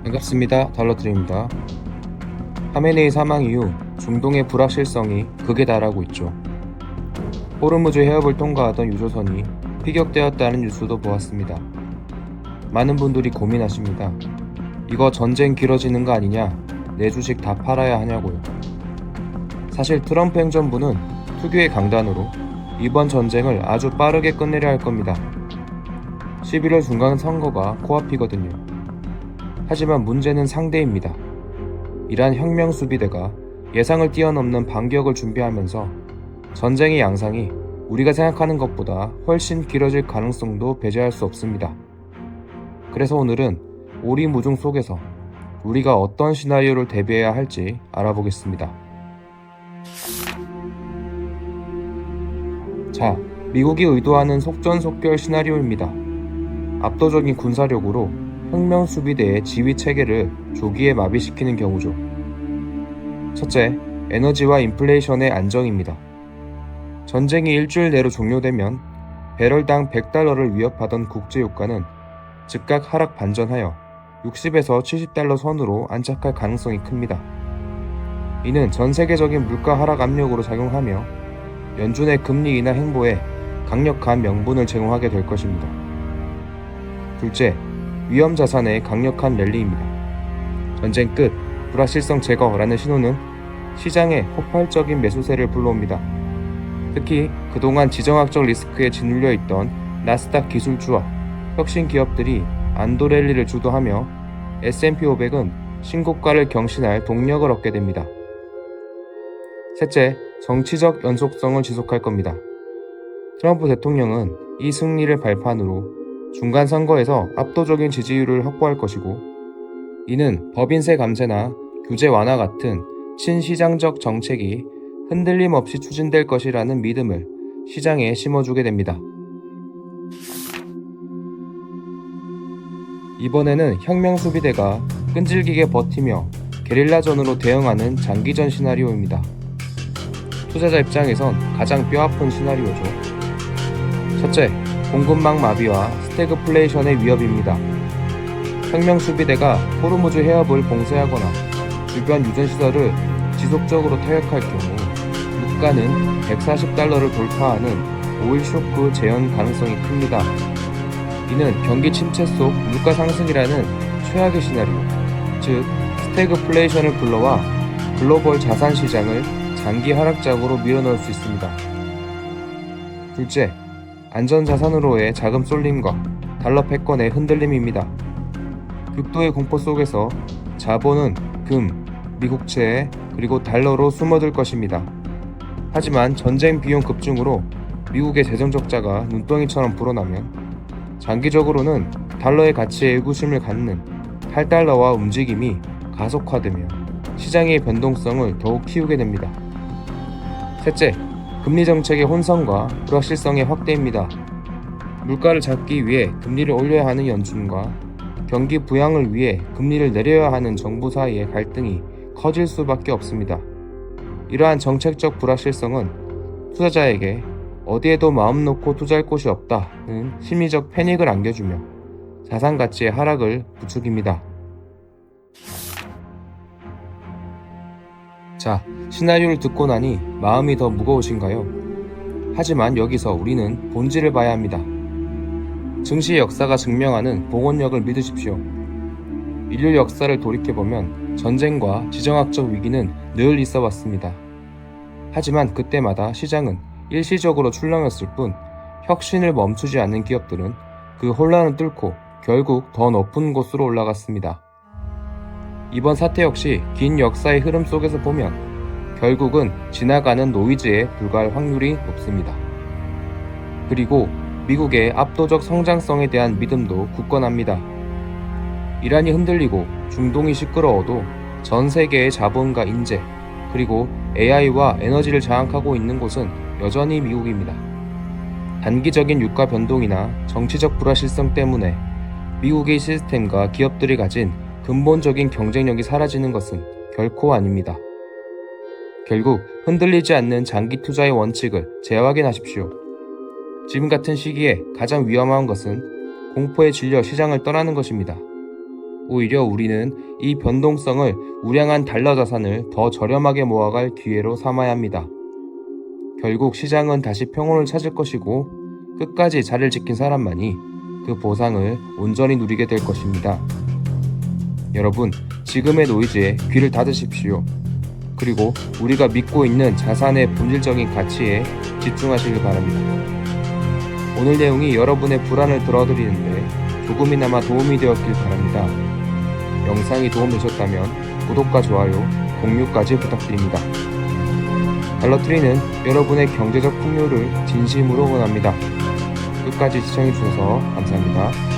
반갑습니다. 달러트리입니다. 하메네이 사망 이후 중동의 불확실성이 극에 달하고 있죠. 호르무즈 해협을 통과하던 유조선이 피격되었다는 뉴스도 보았습니다. 많은 분들이 고민하십니다. 이거 전쟁 길어지는 거 아니냐? 내 주식 다 팔아야 하냐고요. 사실 트럼프 행정부는 특유의 강단으로 이번 전쟁을 아주 빠르게 끝내려 할 겁니다. 11월 중간 선거가 코앞이거든요. 하지만 문제는 상대입니다. 이란 혁명수비대가 예상을 뛰어넘는 반격을 준비하면서 전쟁의 양상이 우리가 생각하는 것보다 훨씬 길어질 가능성도 배제할 수 없습니다. 그래서 오늘은 오리무중 속에서 우리가 어떤 시나리오를 대비해야 할지 알아보겠습니다. 자, 미국이 의도하는 속전속결 시나리오입니다. 압도적인 군사력으로 혁명수비대의 지휘체계를 조기에 마비시키는 경우죠. 첫째, 에너지와 인플레이션의 안정입니다. 전쟁이 일주일 내로 종료되면 배럴당 $100를 위협하던 국제유가는 즉각 하락 반전하여 60에서 $70 선으로 안착할 가능성이 큽니다. 이는 전 세계적인 물가 하락 압력으로 작용하며 연준의 금리 인하 행보에 강력한 명분을 제공하게 될 것입니다. 둘째, 위험 자산의 강력한 랠리입니다. 전쟁 끝, 불확실성 제거라는 신호는 시장에 폭발적인 매수세를 불러옵니다. 특히 그동안 지정학적 리스크에 짓눌려 있던 나스닥 기술주와 혁신 기업들이 안도 랠리를 주도하며 S&P 500은 신고가를 경신할 동력을 얻게 됩니다. 셋째, 정치적 연속성을 지속할 겁니다. 트럼프 대통령은 이 승리를 발판으로 중간 선거에서 압도적인 지지율을 확보할 것이고, 이는 법인세 감세나 규제 완화 같은 친시장적 정책이 흔들림 없이 추진될 것이라는 믿음을 시장에 심어주게 됩니다. 이번에는 혁명수비대가 끈질기게 버티며 게릴라전으로 대응하는 장기전 시나리오입니다. 투자자 입장에선 가장 뼈아픈 시나리오죠. 첫째, 공급망 마비와 스태그플레이션의 위협입니다. 혁명수비대가 호르무즈 해협을 봉쇄하거나 주변 유전시설을 지속적으로 타격할 경우 물가는 $140를 돌파하는 오일 쇼크 재현 가능성이 큽니다. 이는 경기 침체 속 물가 상승이라는 최악의 시나리오, 즉 스태그플레이션을 불러와 글로벌 자산 시장을 장기 하락장으로 밀어넣을 수 있습니다. 둘째, 안전자산으로의 자금 쏠림과 달러 패권의 흔들림입니다. 극도의 공포 속에서 자본은 금, 미국채, 그리고 달러로 숨어들 것입니다. 하지만 전쟁 비용 급증으로 미국의 재정 적자가 눈덩이처럼 불어나면 장기적으로는 달러의 가치에 의구심을 갖는 탈달러와 움직임이 가속화되며 시장의 변동성을 더욱 키우게 됩니다. 셋째, 금리 정책의 혼선과 불확실성의 확대입니다. 물가를 잡기 위해 금리를 올려야 하는 연준과 경기 부양을 위해 금리를 내려야 하는 정부 사이의 갈등이 커질 수밖에 없습니다. 이러한 정책적 불확실성은 투자자에게 어디에도 마음 놓고 투자할 곳이 없다는 심리적 패닉을 안겨주며 자산 가치의 하락을 부추깁니다. 자, 시나리오를 듣고 나니 마음이 더 무거우신가요? 하지만 여기서 우리는 본질을 봐야 합니다. 증시의 역사가 증명하는 봉헌력을 믿으십시오. 인류 역사를 돌이켜보면 전쟁과 지정학적 위기는 늘 있어 왔습니다. 하지만 그때마다 시장은 일시적으로 출렁였을 뿐 혁신을 멈추지 않는 기업들은 그 혼란을 뚫고 결국 더 높은 곳으로 올라갔습니다. 이번 사태 역시 긴 역사의 흐름 속에서 보면 결국은 지나가는 노이즈에 불과할 확률이 높습니다. 그리고 미국의 압도적 성장성에 대한 믿음도 굳건합니다. 이란이 흔들리고 중동이 시끄러워도 전 세계의 자본과 인재, 그리고 AI와 에너지를 장악하고 있는 곳은 여전히 미국입니다. 단기적인 유가 변동이나 정치적 불확실성 때문에 미국의 시스템과 기업들이 가진 근본적인 경쟁력이 사라지는 것은 결코 아닙니다. 결국 흔들리지 않는 장기 투자의 원칙을 재확인하십시오. 지금 같은 시기에 가장 위험한 것은 공포에 질려 시장을 떠나는 것입니다. 오히려 우리는 이 변동성을 우량한 달러 자산을 더 저렴하게 모아갈 기회로 삼아야 합니다. 결국 시장은 다시 평온을 찾을 것이고 끝까지 자리를 지킨 사람만이 그 보상을 온전히 누리게 될 것입니다. 여러분, 지금의 노이즈에 귀를 닫으십시오. 그리고 우리가 믿고 있는 자산의 본질적인 가치에 집중하시길 바랍니다. 오늘 내용이 여러분의 불안을 덜어드리는데 조금이나마 도움이 되었길 바랍니다. 영상이 도움되셨다면 구독과 좋아요, 공유까지 부탁드립니다. 달러트리는 여러분의 경제적 풍요를 진심으로 응원합니다. 끝까지 시청해주셔서 감사합니다.